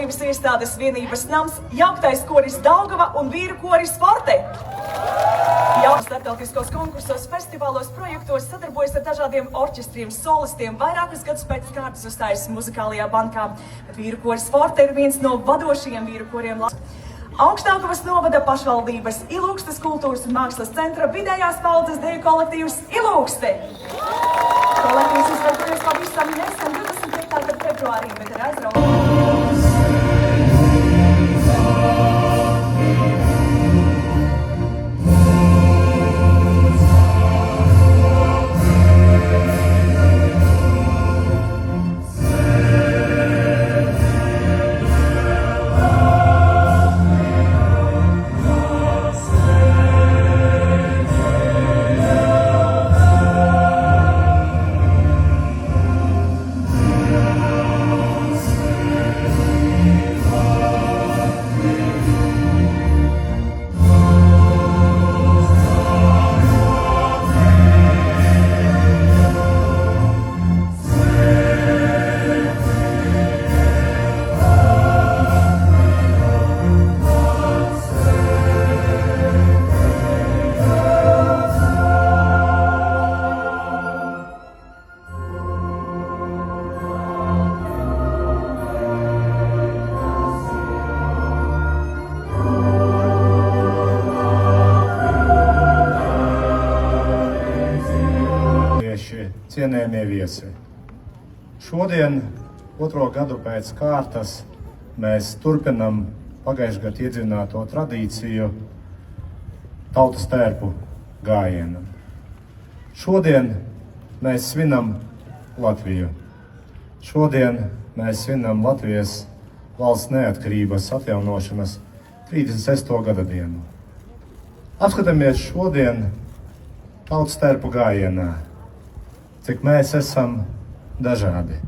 pašvaldības iestādes vienības nams, jauktais koris Daugava un vīru koris Forte. Jaunas starptautiskos konkursos, festivālos, projektos sadarbojas ar dažādiem orķestriem, solistiem, vairākus gadus pēc kārtas uzstājas muzikālajā bankā. Bet vīru koris Forte ir viens no vadošajiem vīru koriem Latvijā. Augšdaugavas novada pašvaldības Ilūgstes kultūras un mākslas centra vidējās paudzes deju kolektīvs Ilūgste. Kolektīvs izveidojies pavisam nesen 25. gada februārī, bet ir aizraujoši. Cienējamie viesi, šodien, 2. gadu pēc kārtas, mēs turpinam pagājušajā gadā iedzīvināto tradīciju tautas tērpu gājienam. Šodien mēs svinam Latviju. Šodien mēs svinam Latvijas valsts neatkarības atjaunošanas 36. gada dienu. Apskatāmies šodien tautas tērpu gājienā, cik mēs esam dažādi.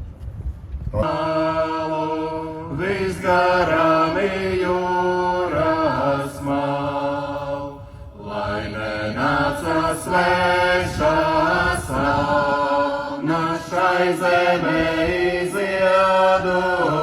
Visgarām jūras mal, lai nenāca svešā sauna šai zemē iziedu.